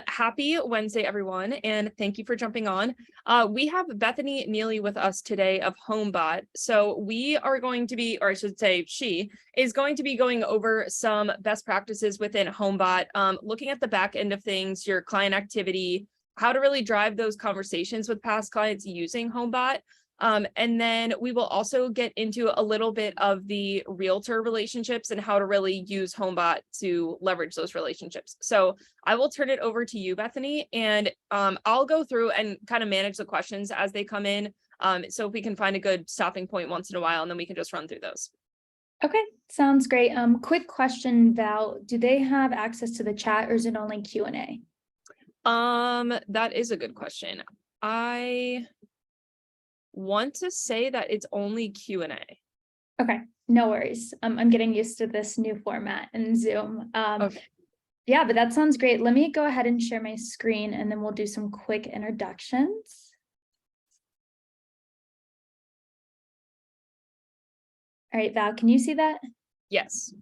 Happy Wednesday, everyone, and thank you for jumping on. We have Bethany Neeley with us today of Homebot. So we are going to be, or I should say she is going to be going over some best practices within Homebot, looking at the back end of things, your client activity, how to really drive those conversations with past clients using Homebot. And then we will also get into a little bit of the realtor relationships and how to really use Homebot to leverage those relationships. So I will turn it over to you, Bethany, and I'll go through and kind of manage the questions as they come in. So if we can find a good stopping point once in a while, and then we can just run through those. Okay, sounds great. Quick question, Val, do they have access to the chat or is it only Q&A? That is a good question. I want to say that it's only Q&A. Okay, no worries. I'm getting used to this new format in Zoom. Okay. Yeah, but that sounds great. Let me go ahead and share my screen and then we'll do some quick introductions. All right, Val, can you see that? Yes.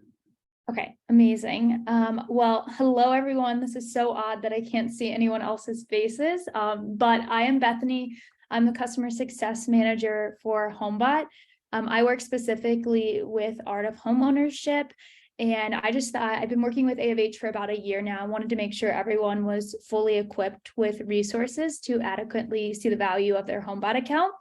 Okay, amazing. Well, hello, everyone. This is so odd that I can't see anyone else's faces, but I am Bethany. I'm the customer success manager for Homebot. I work specifically with Art of Homeownership, and I just thought I've been working with A of H for about a year now. I wanted to make sure everyone was fully equipped with resources to adequately see the value of their Homebot account.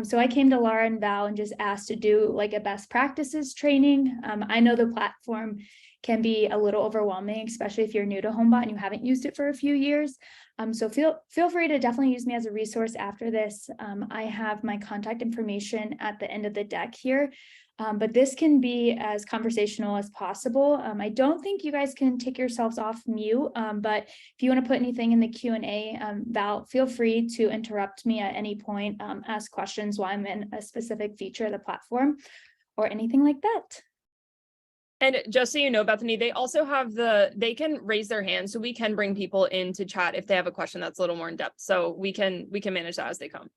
So I came to Laura and Val and just asked to do like a best practices training. I know the platform can be a little overwhelming, especially if you're new to Homebot and you haven't used it for a few years. So feel free to definitely use me as a resource after this. I have my contact information at the end of the deck here. But this can be as conversational as possible. I don't think you guys can take yourselves off mute, but if you want to put anything in the Q&A, Val, feel free to interrupt me at any point, ask questions while I'm in a specific feature of the platform or anything like that. And just so you know, Bethany, they also have they can raise their hand, so we can bring people into chat if they have a question that's a little more in depth. So we can manage that as they come.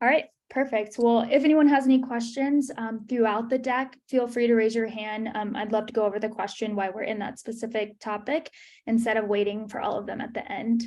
All right, perfect. Well, if anyone has any questions throughout the deck, feel free to raise your hand. I'd love to go over the question while we're in that specific topic instead of waiting for all of them at the end.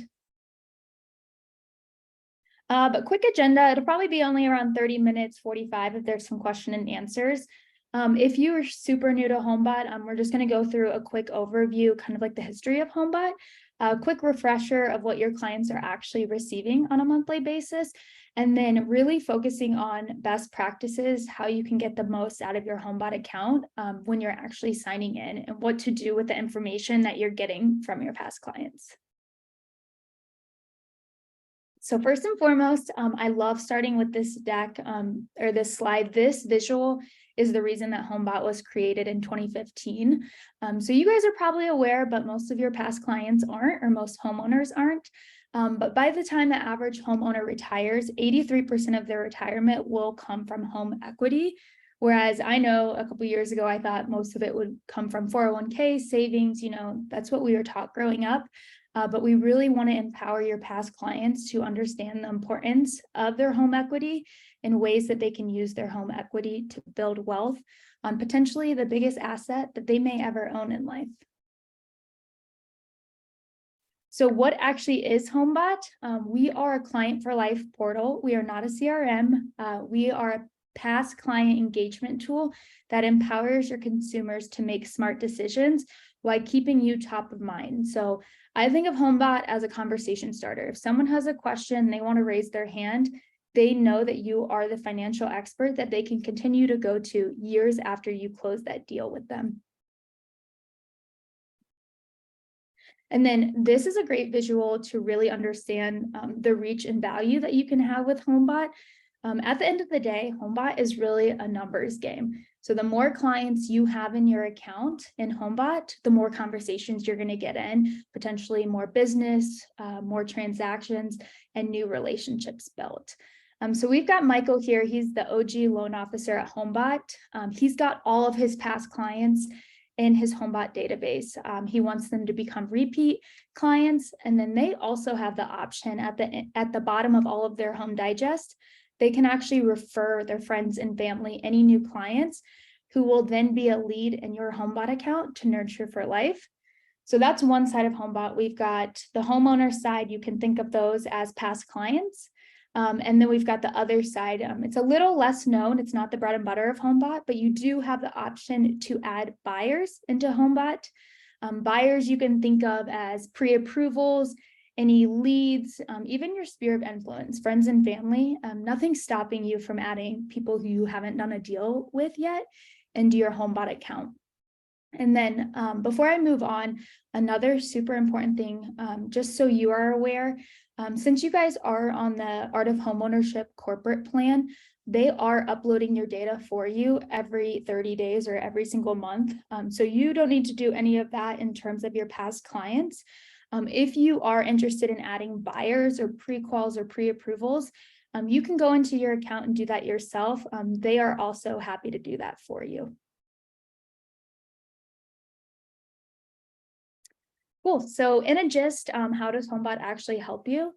But quick agenda, it'll probably be only around 30 minutes, 45 if there's some question and answers. If you are super new to Homebot, we're just going to go through a quick overview, kind of like the history of Homebot, a quick refresher of what your clients are actually receiving on a monthly basis, and then really focusing on best practices, how you can get the most out of your Homebot account when you're actually signing in and what to do with the information that you're getting from your past clients. So first and foremost, I love starting with this deck or this slide. This visual is the reason that Homebot was created in 2015. So you guys are probably aware, but most of your past clients aren't, or most homeowners aren't. But by the time the average homeowner retires, 83% of their retirement will come from home equity. Whereas I know a couple of years ago, I thought most of it would come from 401k savings, that's what we were taught growing up. But we really want to empower your past clients to understand the importance of their home equity and ways that they can use their home equity to build wealth on potentially the biggest asset that they may ever own in life. So what actually is Homebot? We are a client for life portal. We are not a CRM. We are a past client engagement tool that empowers your consumers to make smart decisions while keeping you top of mind. So I think of Homebot as a conversation starter. If someone has a question, they want to raise their hand, they know that you are the financial expert that they can continue to go to years after you close that deal with them. And then this is a great visual to really understand the reach and value that you can have with Homebot. At the end of the day, Homebot is really a numbers game. So the more clients you have in your account in Homebot, the more conversations you're going to get in, potentially more business, more transactions, and new relationships built. So we've got Michael here. He's the OG loan officer at Homebot. He's got all of his past clients in his Homebot database. He wants them to become repeat clients. And then they also have the option at the bottom of all of their Home Digest. They can actually refer their friends and family any new clients who will then be a lead in your Homebot account to nurture for life. So that's one side of HomeBot. We've got the homeowner side. You can think of those as past clients. And then we've got the other side. It's a little less known. It's not the bread and butter of HomeBot, but you do have the option to add buyers into HomeBot. Buyers you can think of as pre-approvals, any leads, even your sphere of influence, friends and family. Nothing's stopping you from adding people who you haven't done a deal with yet into your HomeBot account. And then before I move on, another super important thing, just so you are aware, since you guys are on the Art of Homeownership corporate plan, they are uploading your data for you every 30 days or every single month. So you don't need to do any of that in terms of your past clients. If you are interested in adding buyers or pre-quals or pre-approvals, you can go into your account and do that yourself. They are also happy to do that for you. Cool. So in a gist, how does HomeBot actually help you?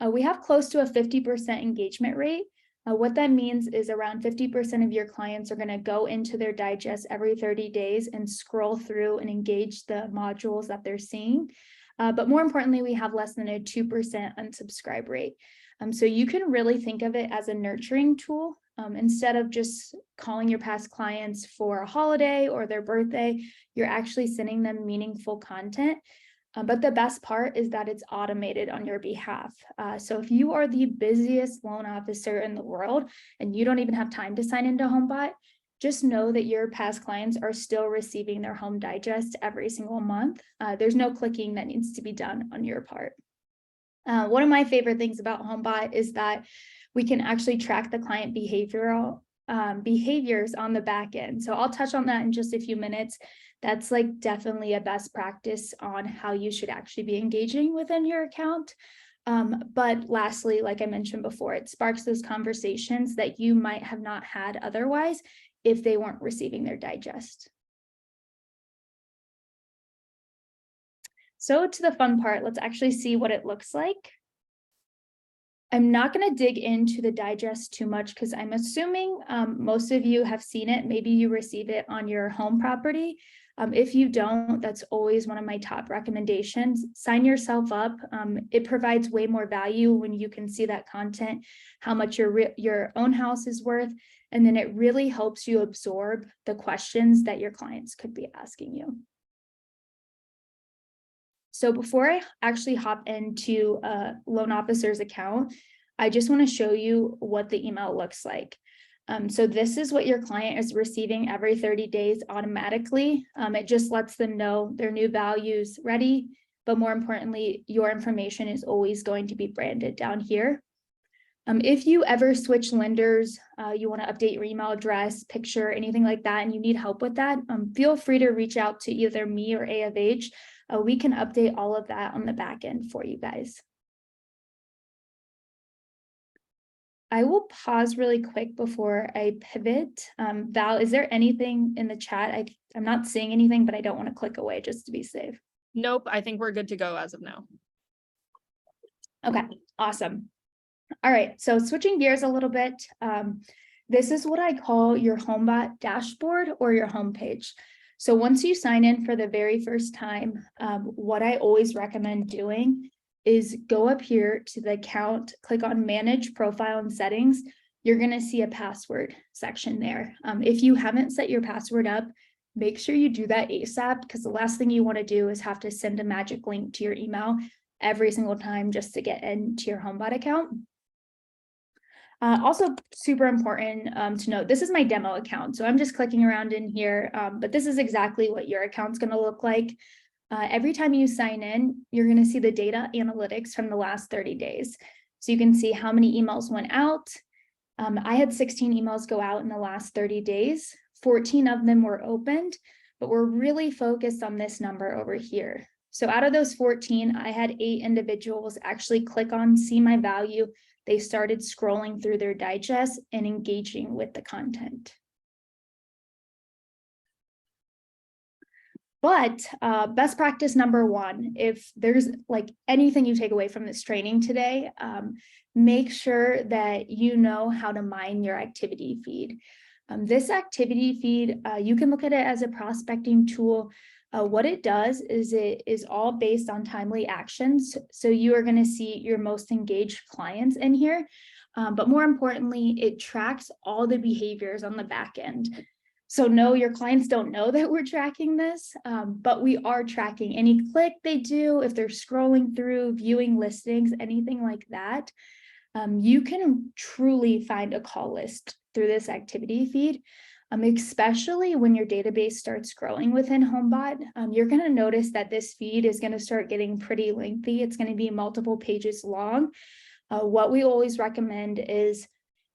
We have close to a 50% engagement rate. What that means is around 50% of your clients are going to go into their digest every 30 days and scroll through and engage the modules that they're seeing. But more importantly, we have less than a 2% unsubscribe rate. So you can really think of it as a nurturing tool. Instead of just calling your past clients for a holiday or their birthday, you're actually sending them meaningful content. But the best part is that it's automated on your behalf. So if you are the busiest loan officer in the world and you don't even have time to sign into HomeBot, just know that your past clients are still receiving their home digest every single month. There's no clicking that needs to be done on your part. One of my favorite things about HomeBot is that we can actually track the client behavioral behaviors on the back end. So I'll touch on that in just a few minutes. That's like definitely a best practice on how you should actually be engaging within your account. But lastly, like I mentioned before, it sparks those conversations that you might have not had otherwise if they weren't receiving their digest. So to the fun part, let's actually see what it looks like. I'm not going to dig into the digest too much because I'm assuming most of you have seen it. Maybe you receive it on your home property. If you don't, that's always one of my top recommendations. Sign yourself up. It provides way more value when you can see that content, how much your own house is worth, and then it really helps you absorb the questions that your clients could be asking you. So before I actually hop into a loan officer's account, I just want to show you what the email looks like. So this is what your client is receiving every 30 days automatically. It just lets them know their new values ready, but more importantly, your information is always going to be branded down here. If you ever switch lenders, you want to update your email address, picture, anything like that, and you need help with that, feel free to reach out to either me or A of H. We can update all of that on the back end for you guys. I will pause really quick before I pivot. Val, is there anything in the chat? I'm not seeing anything, but I don't want to click away just to be safe. Nope, I think we're good to go as of now. Okay, awesome. All right, so switching gears a little bit. This is what I call your HomeBot dashboard or your homepage. So once you sign in for the very first time, what I always recommend doing is go up here to the account, click on Manage Profile and Settings. You're going to see a password section there. If you haven't set your password up, make sure you do that ASAP, because the last thing you want to do is have to send a magic link to your email every single time just to get into your HomeBot account. Also super important to note, this is my demo account. So I'm just clicking around in here, but this is exactly what your account's going to look like. Every time you sign in, you're going to see the data analytics from the last 30 days. So you can see how many emails went out. I had 16 emails go out in the last 30 days. 14 of them were opened, but we're really focused on this number over here. So out of those 14, I had 8 individuals actually click on See My Value. They started scrolling through their digest and engaging with the content. But best practice number one, if there's like anything you take away from this training today, make sure that you know how to mine your activity feed. This activity feed, you can look at it as a prospecting tool, What it does is it is all based on timely actions. So you are going to see your most engaged clients in here. But more importantly, it tracks all the behaviors on the back end. So no, your clients don't know that we're tracking this, but we are tracking any click they do, if they're scrolling through, viewing listings, anything like that. You can truly find a call list through this activity feed. Especially when your database starts growing within HomeBot, you're going to notice that this feed is going to start getting pretty lengthy. It's going to be multiple pages long. What we always recommend is,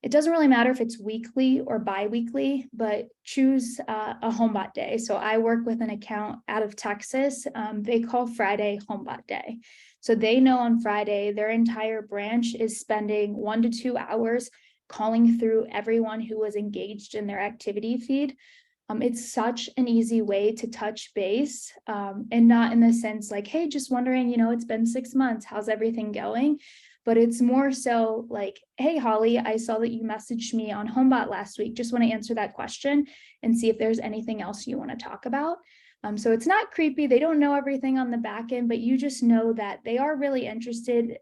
it doesn't really matter if it's weekly or bi-weekly, but choose a HomeBot day. So I work with an account out of Texas. They call Friday HomeBot Day. So they know on Friday, their entire branch is spending 1 to 2 hours calling through everyone who was engaged in their activity feed. It's such an easy way to touch base, and not in the sense like, hey, just wondering, it's been 6 months, how's everything going? But it's more so like, hey, Holly, I saw that you messaged me on HomeBot last week. Just want to answer that question and see if there's anything else you want to talk about. So it's not creepy. They don't know everything on the back end, but you just know that they are really interested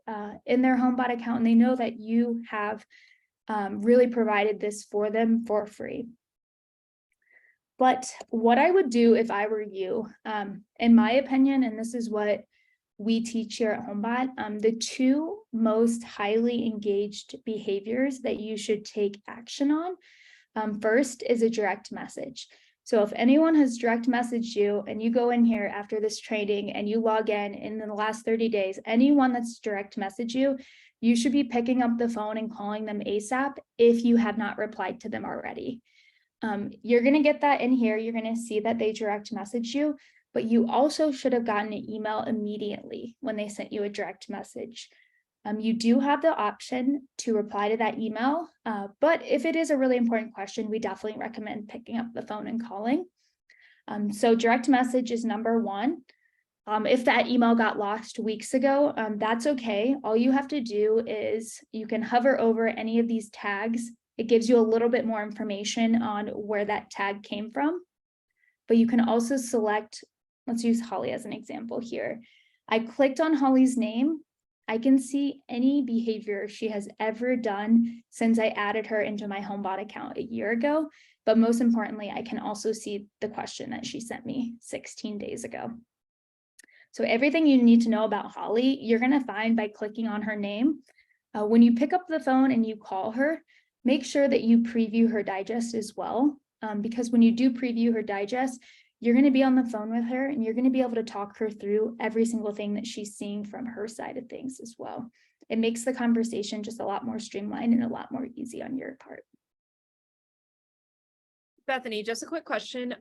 in their HomeBot account, and they know that you have really provided this for them for free. But what I would do if I were you, in my opinion, and this is what we teach here at HomeBot, the 2 most highly engaged behaviors that you should take action on, first is a direct message. So if anyone has direct messaged you and you go in here after this training and you log in the last 30 days, anyone that's direct messaged you, you should be picking up the phone and calling them ASAP if you have not replied to them already. You're going to get that in here. You're going to see that they direct message you, but you also should have gotten an email immediately when they sent you a direct message. You do have the option to reply to that email, but if it is a really important question, we definitely recommend picking up the phone and calling. So direct message is number 1. If that email got lost weeks ago, that's okay. All you have to do is you can hover over any of these tags. It gives you a little bit more information on where that tag came from, but you can also select, let's use Holly as an example here. I clicked on Holly's name. I can see any behavior she has ever done since I added her into my HomeBot account a year ago. But most importantly, I can also see the question that she sent me 16 days ago. So everything you need to know about Holly, you're going to find by clicking on her name. When you pick up the phone and you call her, make sure that you preview her digest as well. Because when you do preview her digest, you're going to be on the phone with her and you're going to be able to talk her through every single thing that she's seeing from her side of things as well. It makes the conversation just a lot more streamlined and a lot more easy on your part. Bethany, just a quick question.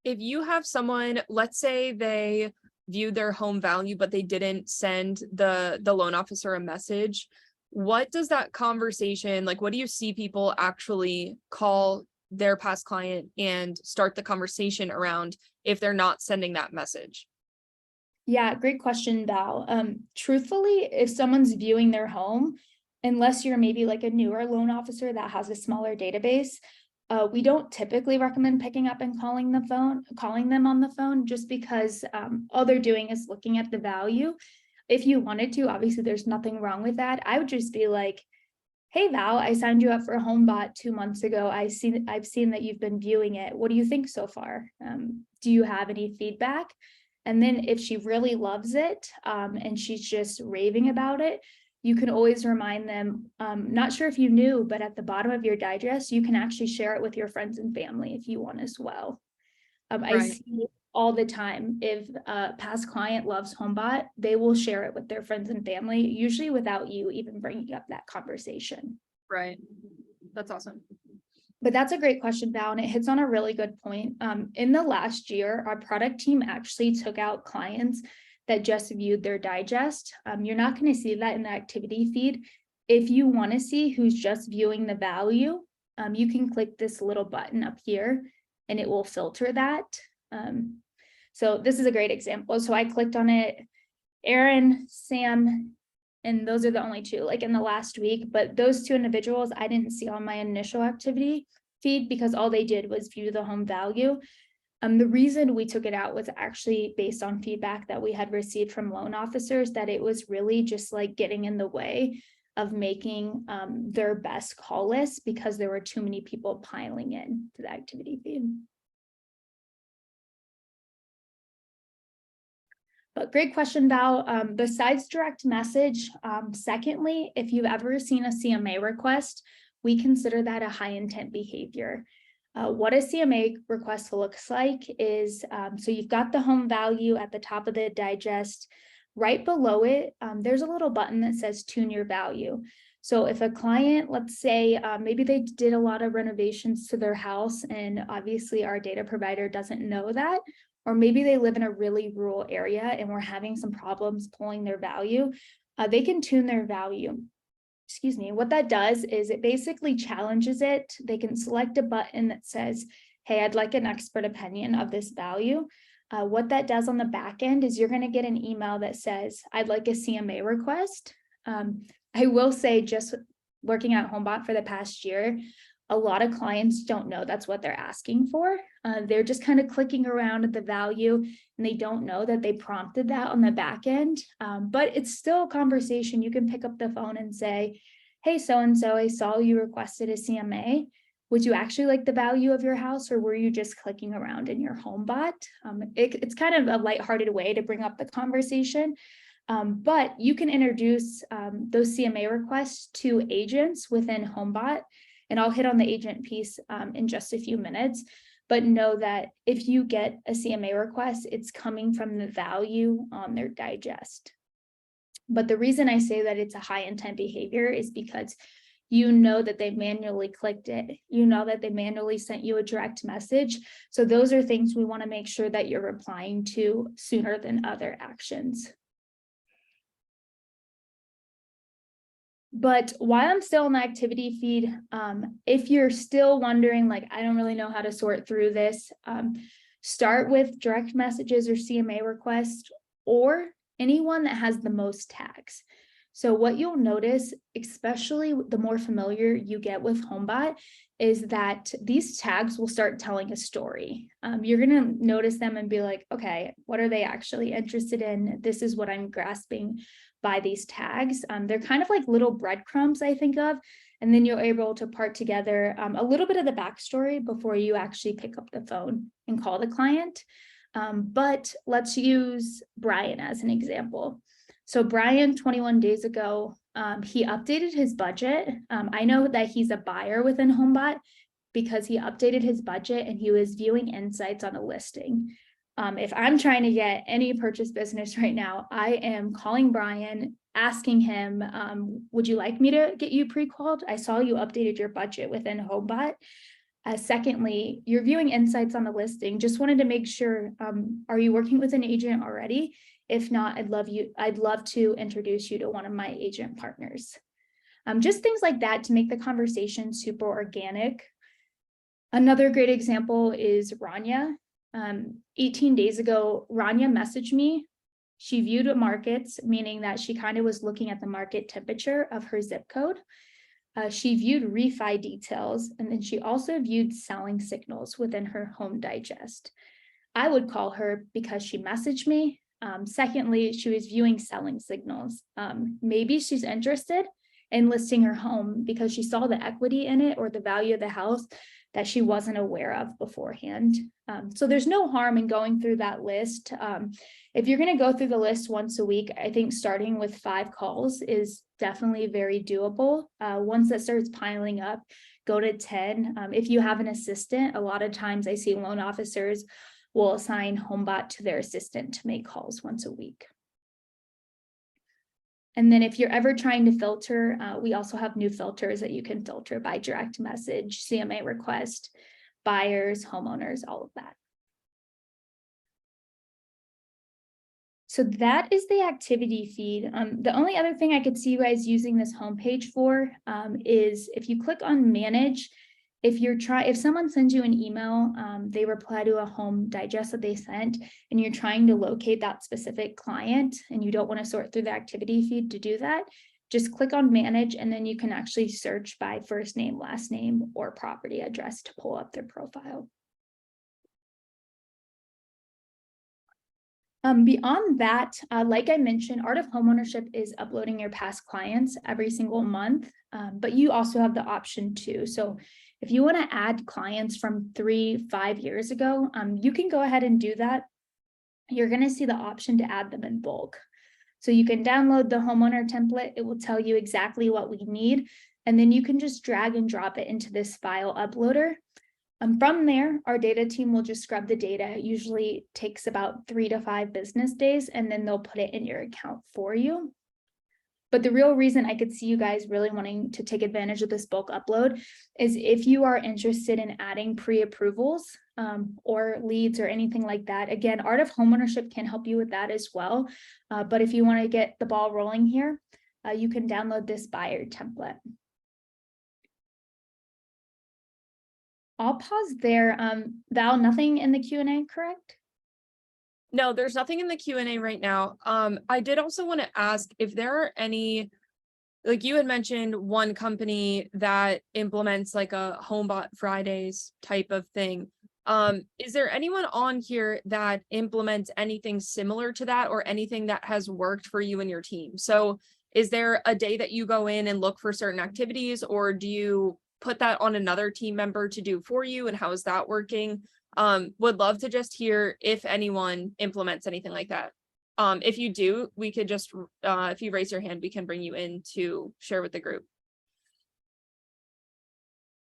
If you have someone, let's say they viewed their home value, but they didn't send the loan officer a message, what does that conversation, like, what do you see people actually call their past client and start the conversation around if they're not sending that message? Yeah, great question, Val. Truthfully, if someone's viewing their home, unless you're maybe like a newer loan officer that has a smaller database, we don't typically recommend picking up and calling them on the phone, just because all they're doing is looking at the value. If you wanted to, obviously there's nothing wrong with that. I would just be like, hey, Val, I signed you up for a HomeBot 2 months ago. I've seen that you've been viewing it. What do you think so far? Do you have any feedback? And then if she really loves it, and she's just raving about it, you can always remind them, not sure if you knew, but at the bottom of your digest, you can actually share it with your friends and family if you want as well. I see all the time, if a past client loves HomeBot, they will share it with their friends and family, usually without you even bringing up that conversation. Right. That's awesome. But that's a great question, Val, and it hits on a really good point. In the last year, our product team actually took out clients that just viewed their digest. You're not going to see that in the activity feed. If you want to see who's just viewing the value, you can click this little button up here and it will filter that. So this is a great example. So I clicked on it, Aaron, Sam, and those are the only 2 like in the last week, but those 2 individuals I didn't see on my initial activity feed because all they did was view the home value. The reason we took it out was actually based on feedback that we had received from loan officers, that it was really just like getting in the way of making their best call list because there were too many people piling in to the activity feed. But great question, Val. Besides direct message, secondly, if you've ever seen a CMA request, we consider that a high intent behavior. What a CMA request looks like is, so you've got the home value at the top of the digest. Right below it, there's a little button that says tune your value. So if a client, let's say, maybe they did a lot of renovations to their house, and obviously our data provider doesn't know that, or maybe they live in a really rural area and we're having some problems pulling their value, they can tune their value. Excuse me. What that does is it basically challenges it. They can select a button that says, hey, I'd like an expert opinion of this value. What that does on the back end is you're going to get an email that says, I'd like a CMA request. I will say, just working at Homebot for the past year, a lot of clients don't know that's what they're asking for. They're just kind of clicking around at the value and they don't know that they prompted that on the back end. But it's still a conversation. You can pick up the phone and say, hey, so-and-so, I saw you requested a CMA. Would you actually like the value of your house, or were you just clicking around in your Homebot? It's kind of a lighthearted way to bring up the conversation. But you can introduce those CMA requests to agents within Homebot. And I'll hit on the agent piece in just a few minutes, but know that if you get a CMA request, it's coming from the value on their digest. But the reason I say that it's a high intent behavior is because you know that they manually clicked it. You know that they manually sent you a direct message. So those are things we want to make sure that you're replying to sooner than other actions. But while I'm still in the activity feed, if you're still wondering, like, I don't really know how to sort through this, start with direct messages or CMA requests, or anyone that has the most tags. So what you'll notice, especially the more familiar you get with Homebot, is that these tags will start telling a story. You're going to notice them and be like, okay, what are they actually interested in? This is what I'm grasping by these tags. They're kind of like little breadcrumbs, I think of, and then you're able to part together a little bit of the backstory before you actually pick up the phone and call the client. But let's use Brian as an example. So Brian, 21 days ago, he updated his budget. I know that he's a buyer within Homebot because he updated his budget and he was viewing insights on a listing. If I'm trying to get any purchase business right now, I am calling Brian, asking him, would you like me to get you pre-qualified? I saw you updated your budget within Homebot. Secondly, you're viewing insights on the listing. Just wanted to make sure, are you working with an agent already? If not, I'd love to introduce you to one of my agent partners. Just things like that to make the conversation super organic. Another great example is Rania. 18 days ago, Rania messaged me. She viewed markets, meaning that she kind of was looking at the market temperature of her zip code. She viewed refi details, and then she also viewed selling signals within her home digest. I would call her because she messaged me. Secondly, she was viewing selling signals. Maybe she's interested in listing her home because she saw the equity in it or the value of the house that she wasn't aware of beforehand. So there's no harm in going through that list. If you're going to go through the list once a week, I think starting with 5 calls is definitely very doable. Once that starts piling up, go to 10. If you have an assistant, a lot of times I see loan officers will assign Homebot to their assistant to make calls once a week. And then if you're ever trying to filter, we also have new filters that you can filter by direct message, CMA request, buyers, homeowners, all of that. So that is the activity feed. The only other thing I could see you guys using this homepage for is if you click on manage, if someone sends you an email, they reply to a home digest that they sent, and you're trying to locate that specific client and you don't want to sort through the activity feed to do that, just click on manage, and then you can actually search by first name, last name, or property address to pull up their profile. Beyond that, like I mentioned, Art of Homeownership is uploading your past clients every single month, but you also have the option too. So if you want to add clients from 3-5 years ago, you can go ahead and do that. You're going to see the option to add them in bulk. So you can download the homeowner template. It will tell you exactly what we need. And then you can just drag and drop it into this file uploader. From there, our data team will just scrub the data. It usually takes about 3 to 5 business days, and then they'll put it in your account for you. But the real reason I could see you guys really wanting to take advantage of this bulk upload is if you are interested in adding pre-approvals or leads or anything like that. Again, Art of Homeownership can help you with that as well. But if you want to get the ball rolling here, you can download this buyer template. I'll pause there. Val, nothing in the Q&A, correct? No, there's nothing in the Q&A right now. I did also want to ask if there are any, like you had mentioned one company that implements like a Homebot Fridays type of thing. Is there anyone on here that implements anything similar to that or anything that has worked for you and your team? So is there a day that you go in and look for certain activities, or do you put that on another team member to do for you, and how is that working? Would love to just hear if anyone implements anything like that. If you do, we could just, if you raise your hand, we can bring you in to share with the group.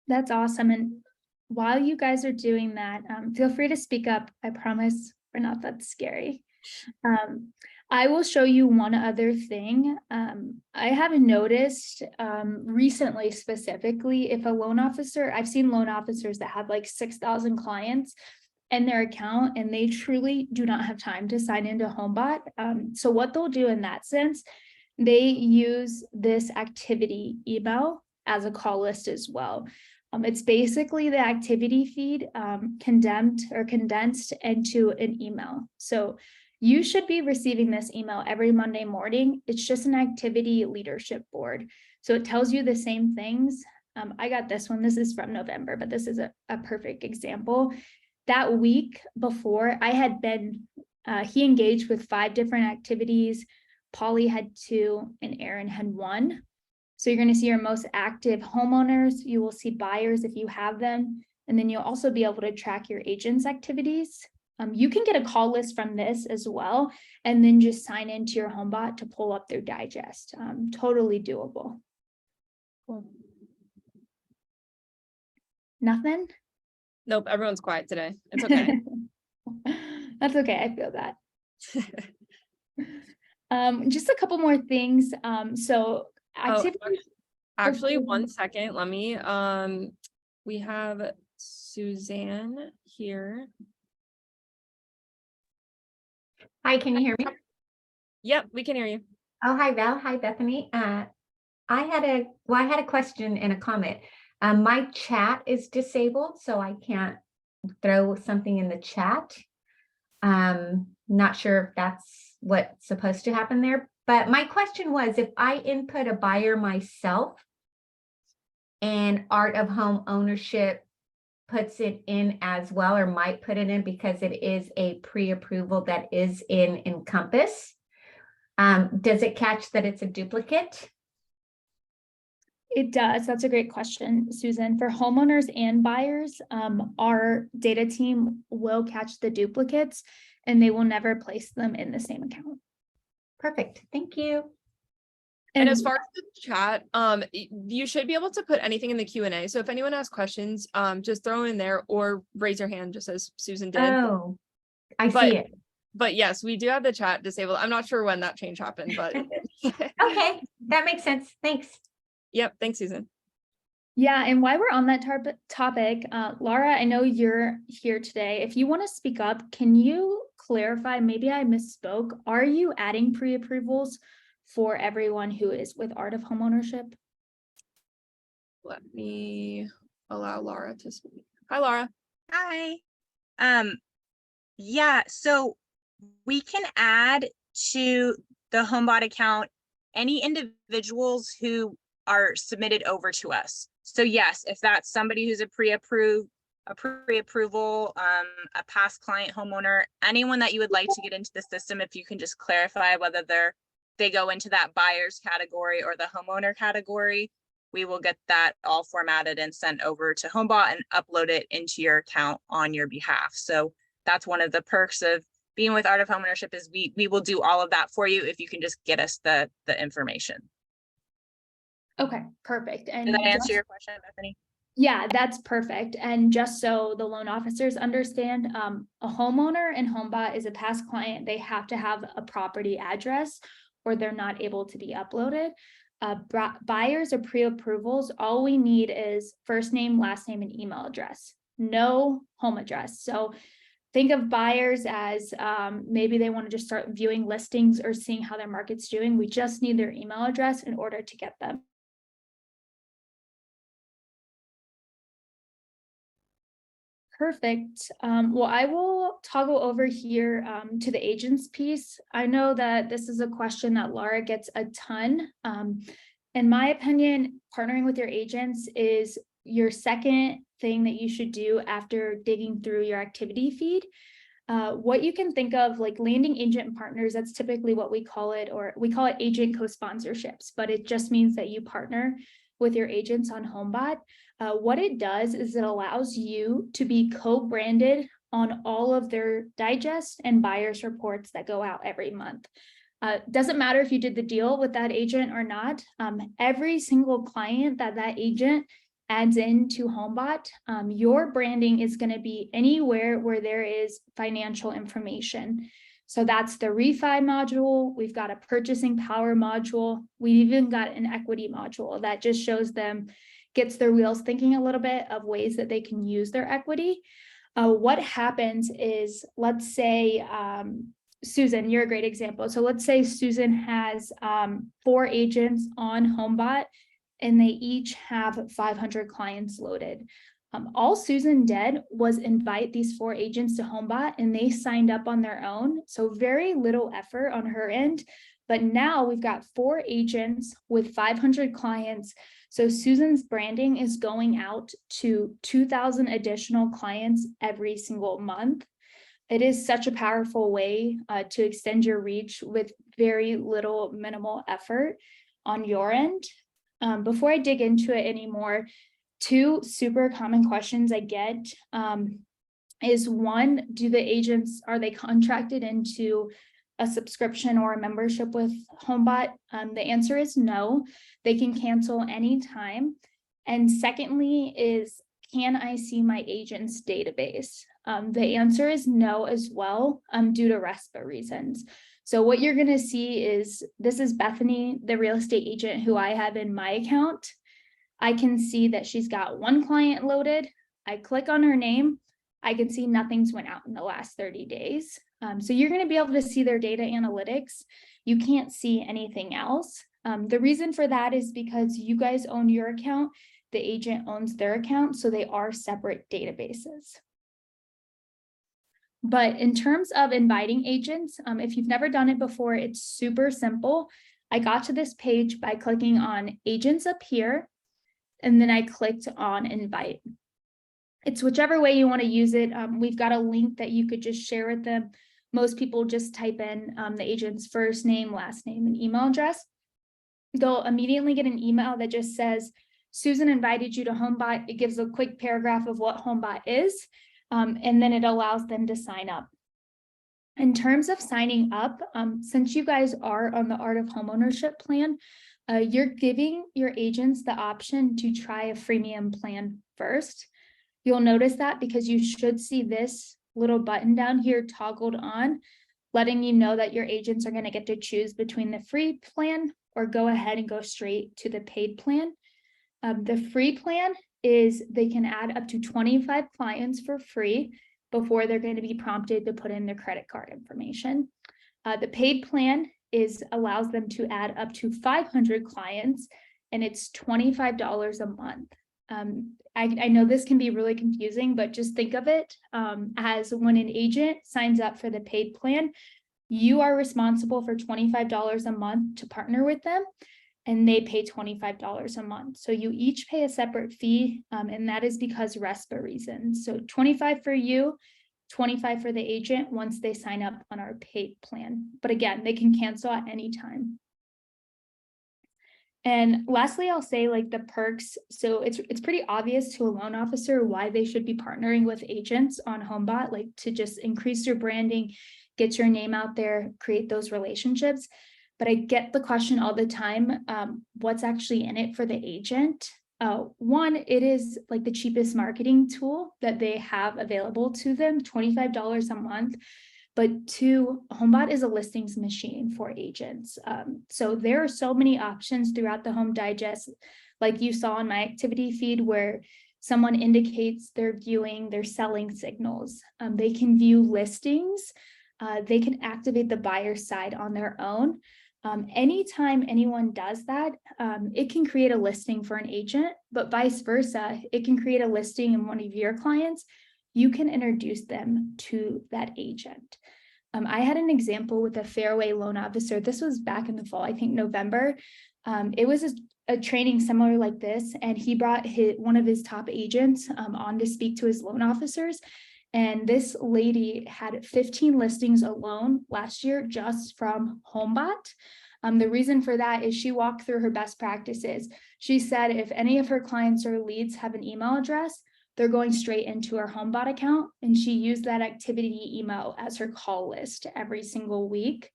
That's awesome. And while you guys are doing that, feel free to speak up. I promise we're not that scary. I will show you one other thing. I have noticed recently, specifically, if a loan officer, I've seen loan officers that have like 6,000 clients in their account, and they truly do not have time to sign into Homebot. So what they'll do in that sense, they use this activity email as a call list as well. It's basically the activity feed condensed into an email. So you should be receiving this email every Monday morning. It's just an activity leadership board. So it tells you the same things. I got this one. This is from November, but this is a perfect example. That week before, I had been, he engaged with 5 different activities. Polly had 2 and Aaron had 1. So you're going to see your most active homeowners. You will see buyers if you have them. And then you'll also be able to track your agents' activities. You can get a call list from this as well, and then just sign into your Homebot to pull up their digest. Totally doable. Cool. Nothing? Nope, everyone's quiet today. It's okay. That's okay. I feel that. Just a couple more things. So actually, 1 second. Let me, we have Suzanne here. Hi, can you hear me? Yep, we can hear you. Oh, hi, Val. Hi, Bethany. I had a question and a comment. My chat is disabled, so I can't throw something in the chat. Not sure if that's what's supposed to happen there, but my question was, if I input a buyer myself and Art of Home Ownership puts it in as well, or might put it in because it is a pre-approval that is in Encompass, does it catch that it's a duplicate? It does. That's a great question, Susan. For homeowners and buyers, our data team will catch the duplicates, and they will never place them in the same account. Perfect. Thank you. And as far as the chat, you should be able to put anything in the Q&A. So if anyone has questions, just throw in there or raise your hand, just as Susan did. Oh, I see it. But yes, we do have the chat disabled. I'm not sure when that change happened, but okay, that makes sense. Thanks. Yep. Thanks, Susan. Yeah, and while we're on that topic, Laura, I know you're here today. If you want to speak up, can you clarify? Maybe I misspoke. Are you adding pre-approvals for everyone who is with Art of Homeownership? Let me allow Laura to speak. Hi, Laura. Hi. Yeah, so we can add to the Homebot account any individuals who are submitted over to us. So yes, if that's somebody who's a pre-approved a pre-approval, a past client homeowner, anyone that you would like to get into the system, if you can just clarify whether they go into that buyer's category or the homeowner category, we will get that all formatted and sent over to Homebot and upload it into your account on your behalf. So that's one of the perks of being with Art of Homeownership, is we will do all of that for you if you can just get us the information. Okay, perfect. And Did that answer just- your question, Bethany? Yeah, that's perfect. And just so the loan officers understand, a homeowner in Homebot is a past client. They have to have a property address or they're not able to be uploaded. Buyers or pre-approvals, all we need is first name, last name, and email address, no home address. So think of buyers as maybe they want to just start viewing listings or seeing how their market's doing. We just need their email address in order to get them. Perfect. Well, I will toggle over here to the agents piece. I know that this is a question that Laura gets a ton. In my opinion, partnering with your agents is your second thing that you should do after digging through your activity feed. What you can think of like landing agent partners, that's typically what we call it, or we call it agent co-sponsorships, but it just means that you partner with your agents on Homebot. What it does is it allows you to be co-branded on all of their digest and buyers reports that go out every month. Doesn't matter if you did the deal with that agent or not. Every single client that agent adds into Homebot, your branding is going to be anywhere where there is financial information. So that's the refi module. We've got a purchasing power module. We even got an equity module that just shows them, gets their wheels thinking a little bit of ways that they can use their equity. What happens is, let's say, Susan, you're a great example. So let's say Susan has 4 agents on Homebot and they each have 500 clients loaded. All Susan did was invite these 4 agents to Homebot and they signed up on their own. So very little effort on her end. But now we've got 4 agents with 500 clients. So Susan's branding is going out to 2,000 additional clients every single month. It is such a powerful way to extend your reach with very little minimal effort on your end. Before I dig into it anymore, 2 super common questions I get is one, are they contracted into a subscription or a membership with Homebot? The answer is no, they can cancel anytime. And secondly is, can I see my agent's database? The answer is no as well, due to RESPA reasons. So what you're gonna see is, this is Bethany, the real estate agent who I have in my account. I can see that she's got 1 client loaded. I click on her name. I can see nothing's went out in the last 30 days. So you're going to be able to see their data analytics. You can't see anything else. The reason for that is because you guys own your account, the agent owns their account, so they are separate databases. But in terms of inviting agents, if you've never done it before, it's super simple. I got to this page by clicking on agents up here, and then I clicked on invite. It's whichever way you want to use it. We've got a link that you could just share with them. Most people just type in the agent's first name, last name, and email address. They'll immediately get an email that just says, Susan invited you to Homebot. It gives a quick paragraph of what Homebot is, and then it allows them to sign up. In terms of signing up, since you guys are on the Art of Homeownership plan, you're giving your agents the option to try a freemium plan first. You'll notice that because you should see this little button down here toggled on, letting you know that your agents are going to get to choose between the free plan or go ahead and go straight to the paid plan. The free plan is they can add up to 25 clients for free before they're going to be prompted to put in their credit card information. The paid plan allows them to add up to 500 clients, and it's $25 a month. I know this can be really confusing, but just think of it as when an agent signs up for the paid plan, you are responsible for $25 a month to partner with them. and they pay $25 a month. So you each pay a separate fee, and that is because RESPA reasons. So 25 for you, 25 for the agent once they sign up on our paid plan. But again, they can cancel at any time. And lastly, I'll say like the perks. So it's pretty obvious to a loan officer why they should be partnering with agents on HomeBot, like to just increase your branding, get your name out there, create those relationships. But I get the question all the time, what's actually in it for the agent? One, it is like the cheapest marketing tool that they have available to them, $25 a month. But two, HomeBot is a listings machine for agents. So there are so many options throughout the Home Digest, like you saw in my activity feed, where someone indicates they're viewing their selling signals. They can view listings. They can activate the buyer side on their own. Anytime anyone does that, it can create a listing for an agent, but vice versa, it can create a listing in one of your clients. You can introduce them to that agent. I had an example with a Fairway loan officer. This was back in the fall, I think November. It was a training similar like this, and he brought one of his top agents on to speak to his loan officers. And this lady had 15 listings alone last year just from HomeBot. The reason for that is she walked through her best practices. She said if any of her clients or leads have an email address, they're going straight into her HomeBot account. And she used that activity email as her call list every single week.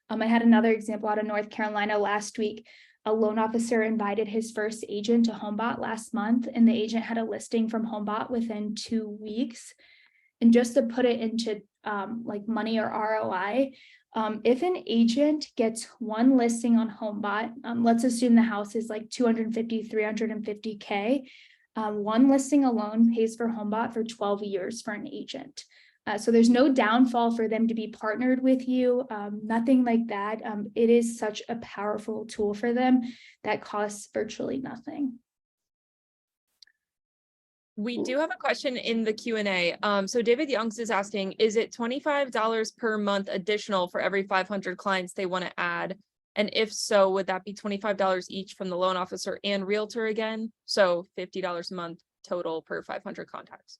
I had another example out of North Carolina last week. A loan officer invited his first agent to HomeBot last month, and the agent had a listing from HomeBot within 2 weeks. And just to put it into like money or ROI, if an agent gets one listing on HomeBot, let's assume the house is like 250, 350K, one listing alone pays for HomeBot for 12 years for an agent. So there's no downfall for them to be partnered with you, nothing like that. It is such a powerful tool for them that costs virtually nothing. We do have a question in the Q&A. So David Youngs is asking, is it $25 per month additional for every 500 clients they want to add? And if so, would that be $25 each from the loan officer and realtor again? So $50 a month total per 500 contacts.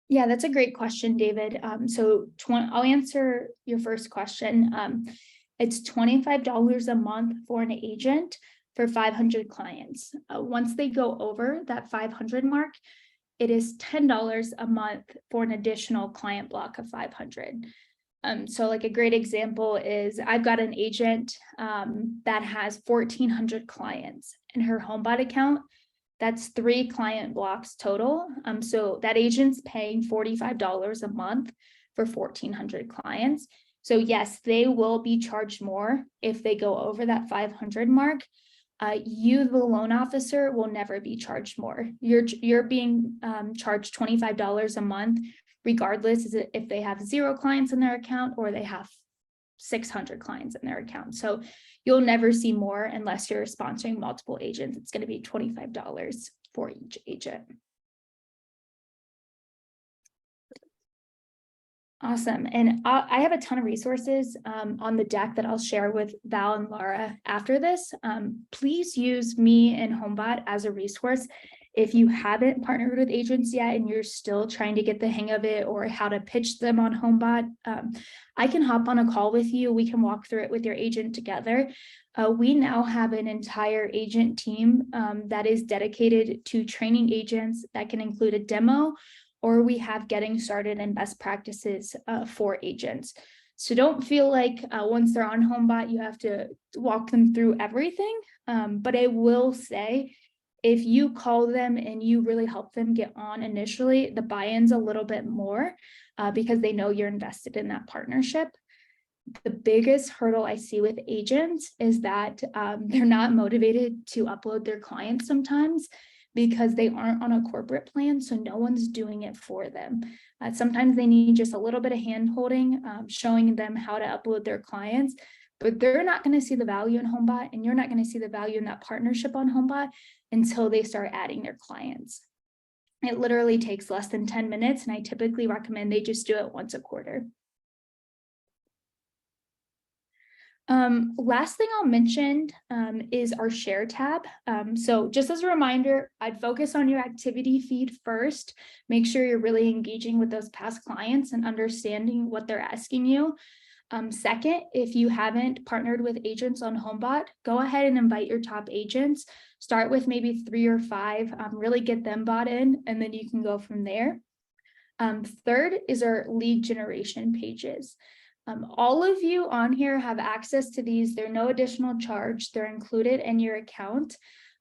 Yeah, that's a great question, David. I'll answer your first question. It's $25 a month for an agent for 500 clients. Once they go over that 500 mark, it is $10 a month for an additional client block of 500. So like a great example is I've got an agent that has 1,400 clients in her HomeBot account. That's 3 client blocks total. So that agent's paying $45 a month for 1,400 clients. So yes, they will be charged more if they go over that 500 mark. You, the loan officer, will never be charged more. You're being charged $25 a month, regardless if they have 0 clients in their account or they have 600 clients in their account. So you'll never see more unless you're sponsoring multiple agents. It's going to be $25 for each agent. Awesome. And I have a ton of resources on the deck that I'll share with Val and Laura after this. Please use me and HomeBot as a resource. If you haven't partnered with agents yet and you're still trying to get the hang of it or how to pitch them on HomeBot, I can hop on a call with you. We can walk through it with your agent together. We now have an entire agent team that is dedicated to training agents that can include a demo, or we have getting started and best practices for agents. So don't feel like once they're on HomeBot, you have to walk them through everything. But I will say, if you call them and you really help them get on initially, the buy-in's a little bit more because they know you're invested in that partnership. The biggest hurdle I see with agents is that they're not motivated to upload their clients sometimes, because they aren't on a corporate plan, so no one's doing it for them. Sometimes they need just a little bit of hand-holding, showing them how to upload their clients, but they're not going to see the value in HomeBot, and you're not going to see the value in that partnership on HomeBot until they start adding their clients. It literally takes less than 10 minutes, and I typically recommend they just do it once a quarter. Last thing I'll mention is our share tab. So just as a reminder, I'd focus on your activity feed first. Make sure you're really engaging with those past clients and understanding what they're asking you. Second, if you haven't partnered with agents on Homebot, go ahead and invite your top agents. Start with maybe 3 or 5, really get them bought in, and then you can go from there. Third is our lead generation pages. All of you on here have access to these. They're no additional charge. They're included in your account,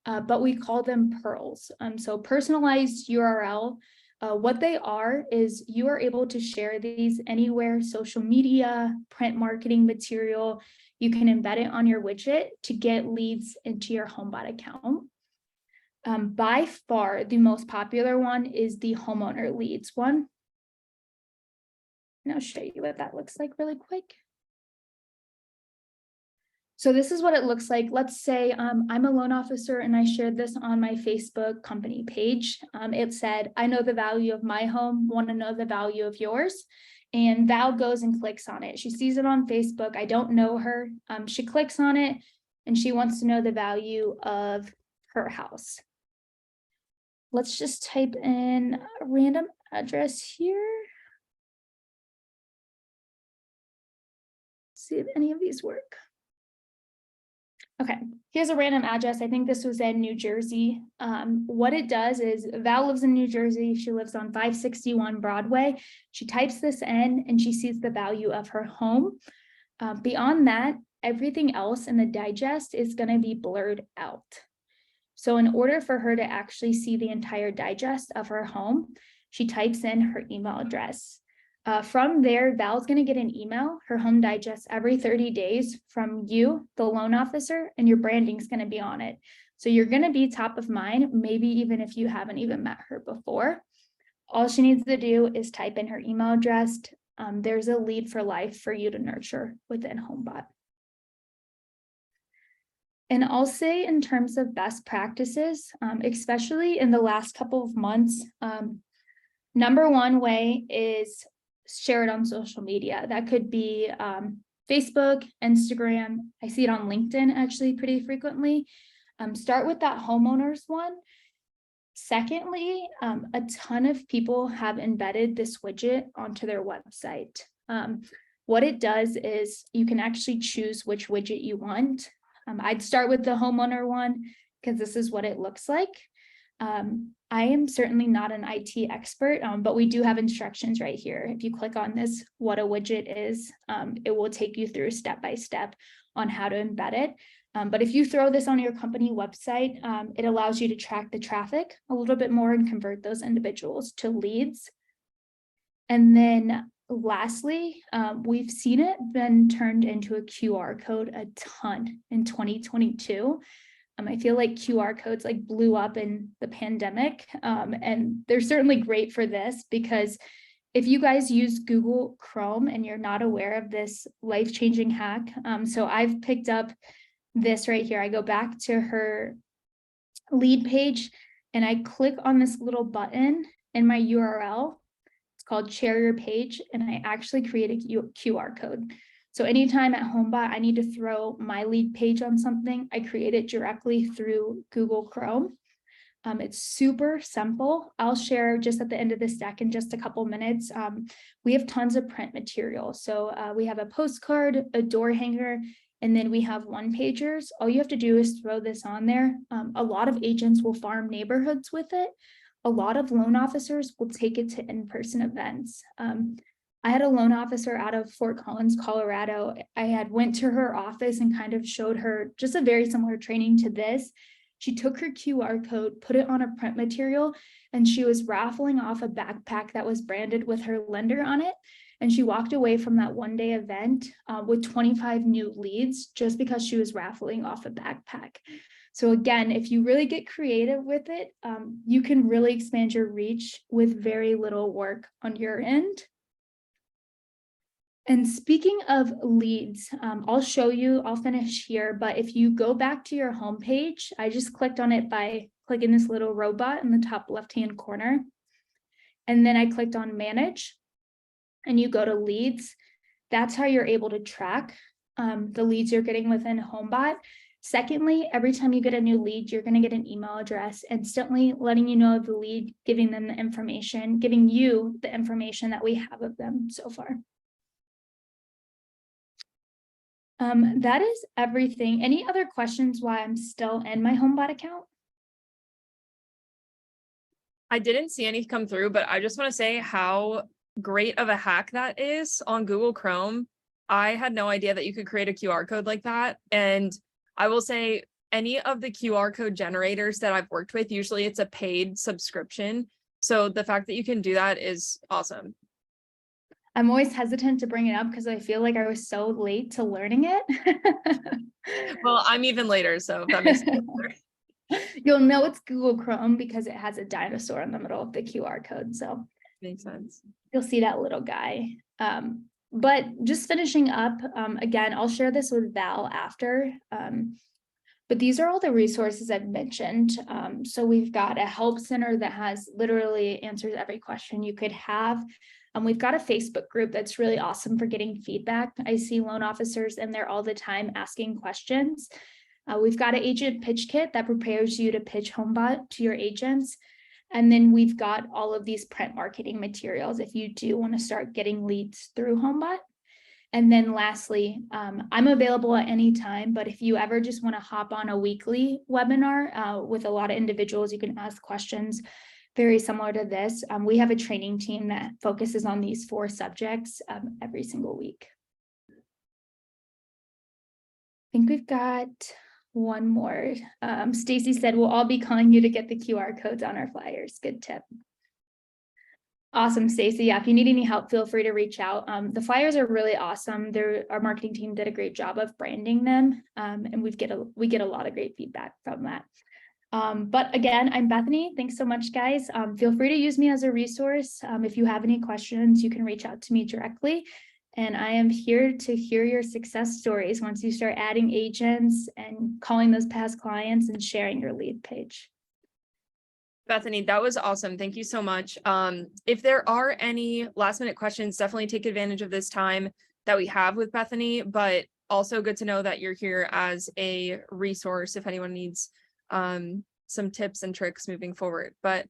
but we call them pearls. So personalized URL. What they are is you are able to share these anywhere, social media, print marketing material. You can embed it on your widget to get leads into your Homebot account. By far, the most popular one is the homeowner leads one. And I'll show you what that looks like really quick. So this is what it looks like. Let's say I'm a loan officer and I shared this on my Facebook company page. It said, I know the value of my home, want to know the value of yours. And Val goes and clicks on it. She sees it on Facebook. I don't know her. She clicks on it and she wants to know the value of her house. Let's just type in a random address here. See if any of these work. Okay, here's a random address. I think this was in New Jersey. What it does is Val lives in New Jersey. She lives on 561 Broadway. She types this in and she sees the value of her home. Beyond that, everything else in the digest is going to be blurred out. So in order for her to actually see the entire digest of her home, she types in her email address. From there, Val's going to get an email, her home digest, every 30 days from you, the loan officer, and your branding is going to be on it. So you're going to be top of mind, maybe even if you haven't even met her before. All she needs to do is type in her email address. There's a lead for life for you to nurture within Homebot. And I'll say in terms of best practices, especially in the last couple of months, number one way is share it on social media. That could be Facebook, Instagram. I see it on LinkedIn actually pretty frequently. Start with that homeowners one. Secondly, a ton of people have embedded this widget onto their website. What it does is you can actually choose which widget you want. I'd start with the homeowner one because this is what it looks like. I am certainly not an IT expert, but we do have instructions right here. If you click on this, what a widget is, it will take you through step by step on how to embed it. But if you throw this on your company website, it allows you to track the traffic a little bit more and convert those individuals to leads. And then lastly, we've seen it been turned into a QR code a ton in 2022. I feel like QR codes like blew up in the pandemic, and they're certainly great for this because if you guys use Google Chrome and you're not aware of this life-changing hack, so I've picked up this right here. I go back to her lead page and I click on this little button in my URL. It's called Share Your Page, and I actually create a QR code. So anytime at Homebot, I need to throw my lead page on something, I create it directly through Google Chrome. It's super simple. I'll share just at the end of this deck in just a couple minutes. We have tons of print material. So we have a postcard, a door hanger, and then we have one-pagers. All you have to do is throw this on there. A lot of agents will farm neighborhoods with it. A lot of loan officers will take it to in-person events. I had a loan officer out of Fort Collins, Colorado. I had went to her office and kind of showed her just a very similar training to this. She took her QR code, put it on a print material, and she was raffling off a backpack that was branded with her lender on it. And she walked away from that one-day event with 25 new leads just because she was raffling off a backpack. So again, if you really get creative with it, you can really expand your reach with very little work on your end. And speaking of leads, I'll show you, I'll finish here, but if you go back to your homepage, I just clicked on it by clicking this little robot in the top left-hand corner. And then I clicked on manage and you go to leads. That's how you're able to track the leads you're getting within HomeBot. Secondly, every time you get a new lead, you're going to get an email address instantly letting you know of the lead, giving them the information, giving you the information that we have of them so far. That is everything. Any other questions why I'm still in my HomeBot account? I didn't see any come through, but I just want to say how great of a hack that is on Google Chrome. I had no idea that you could create a QR code like that. And I will say any of the QR code generators that I've worked with, usually it's a paid subscription. So the fact that you can do that is awesome. I'm always hesitant to bring it up because I feel like I was so late to learning it. Well, I'm even later, so that makes it better. You'll know it's Google Chrome because it has a dinosaur in the middle of the QR code. So Makes sense. you'll see that little guy. But just finishing up, again, I'll share this with Val after. But these are all the resources I've mentioned. So we've got a help center that has literally answers every question you could have. We've got a Facebook group that's really awesome for getting feedback. I see loan officers in there all the time asking questions. We've got an agent pitch kit that prepares you to pitch HomeBot to your agents. And then we've got all of these print marketing materials if you do want to start getting leads through HomeBot. And then lastly, I'm available at any time, but if you ever just want to hop on a weekly webinar with a lot of individuals, you can ask questions very similar to this. We have a training team that focuses on these 4 subjects every single week. I think we've got one more. Stacy said, we'll all be calling you to get the QR codes on our flyers. Good tip. Awesome, Stacy. Yeah, if you need any help, feel free to reach out. The flyers are really awesome. Our marketing team did a great job of branding them, and we get a lot of great feedback from that. But again, I'm Bethany. Thanks so much, guys. Feel free to use me as a resource. If you have any questions, you can reach out to me directly. And I am here to hear your success stories once you start adding agents and calling those past clients and sharing your lead page. Bethany, that was awesome. Thank you so much. If there are any last minute questions, definitely take advantage of this time that we have with Bethany, but also good to know that you're here as a resource if anyone needs some tips and tricks moving forward. But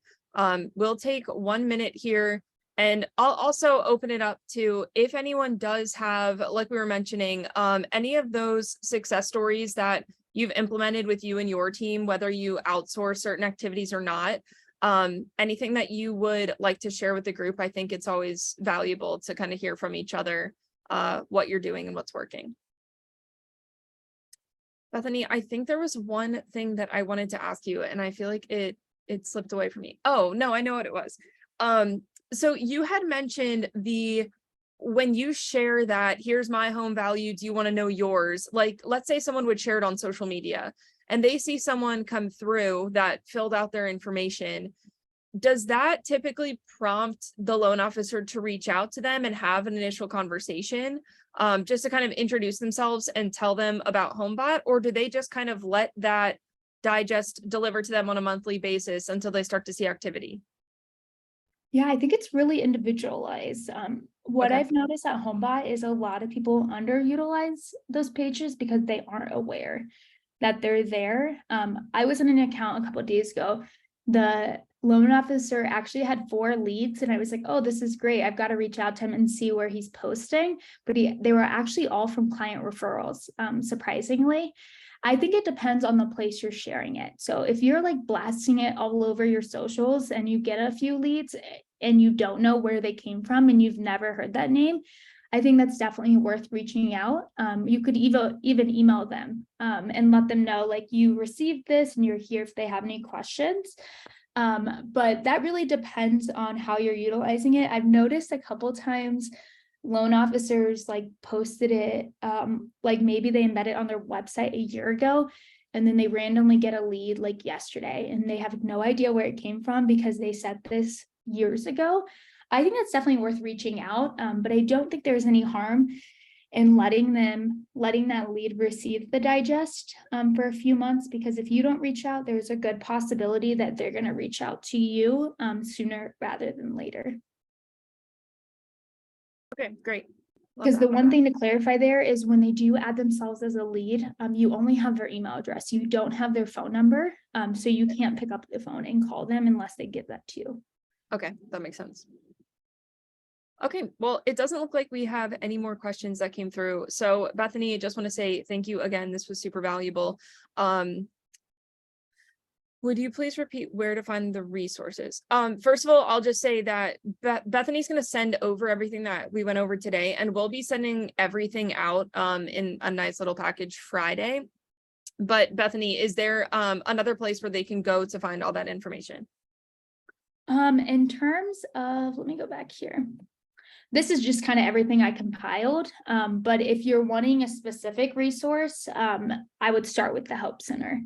we'll take 1 minute here, and I'll also open it up to if anyone does have, like we were mentioning, any of those success stories that you've implemented with you and your team, whether you outsource certain activities or not, anything that you would like to share with the group. I think it's always valuable to kind of hear from each other what you're doing and what's working. Bethany, I think there was one thing that I wanted to ask you, and I feel like it slipped away from me. Oh, no, I know what it was. So you had mentioned when you share that, here's my home value, do you want to know yours? Like, let's say someone would share it on social media and they see someone come through that filled out their information. Does that typically prompt the loan officer to reach out to them and have an initial conversation, just to kind of introduce themselves and tell them about HomeBot? Or do they just kind of let that digest deliver to them on a monthly basis until they start to see activity? Yeah, I think it's really individualized. What Okay. I've noticed at HomeBot is a lot of people underutilize those pages because they aren't aware that they're there. I was in an account a couple of days ago. The loan officer actually had 4 leads, and I was like, oh, this is great. I've got to reach out to him and see where he's posting. But they were actually all from client referrals, surprisingly. I think it depends on the place you're sharing it. So if you're like blasting it all over your socials and you get a few leads and you don't know where they came from and you've never heard that name, I think that's definitely worth reaching out. You could even email them and let them know like you received this and you're here if they have any questions. But that really depends on how you're utilizing it. I've noticed a couple times loan officers like posted it, like maybe they embed it on their website a year ago, and then they randomly get a lead like yesterday and they have no idea where it came from because they said this years ago. I think that's definitely worth reaching out, but I don't think there's any harm in letting that lead receive the digest for a few months, because if you don't reach out, there's a good possibility that they're going to reach out to you sooner rather than later. Okay, great. Love Because the that. one thing to clarify there is when they do add themselves as a lead, you only have their email address. You don't have their phone number. So you can't pick up the phone and call them unless they give that to you. Okay, that makes sense. Okay, well, it doesn't look like we have any more questions that came through. So Bethany, I just want to say thank you again. This was super valuable. Would you please repeat where to find the resources? First of all, I'll just say that Bethany's going to send over everything that we went over today, and we'll be sending everything out in a nice little package Friday. But Bethany, is there another place where they can go to find all that information? In terms of, let me go back here. This is just kind of everything I compiled. But if you're wanting a specific resource, I would start with the Help Center.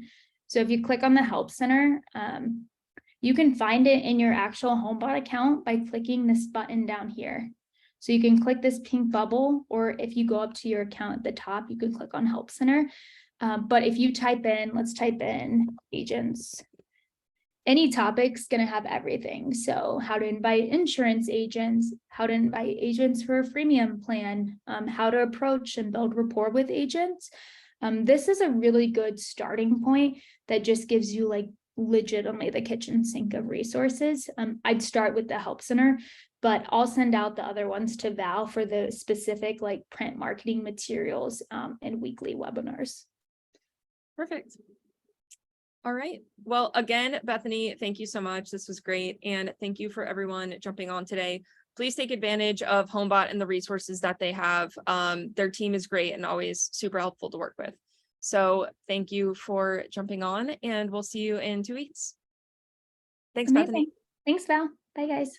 So if you click on the Help Center, you can find it in your actual HomeBot account by clicking this button down here. So you can click this pink bubble, or if you go up to your account at the top, you can click on Help Center. But if you type in, let's type in agents. Any topic's going to have everything. So how to invite insurance agents, how to invite agents for a freemium plan, how to approach and build rapport with agents. This is a really good starting point that just gives you like legitimately the kitchen sink of resources. I'd start with the Help Center, but I'll send out the other ones to Val for the specific like print marketing materials and weekly webinars. Perfect. All right. Well, again, Bethany, thank you so much. This was great. And thank you for everyone jumping on today. Please take advantage of HomeBot and the resources that they have. Their team is great and always super helpful to work with. So thank you for jumping on, and we'll see you in 2 weeks. Thanks, Amazing. Bethany. Thanks, Val. Bye, guys.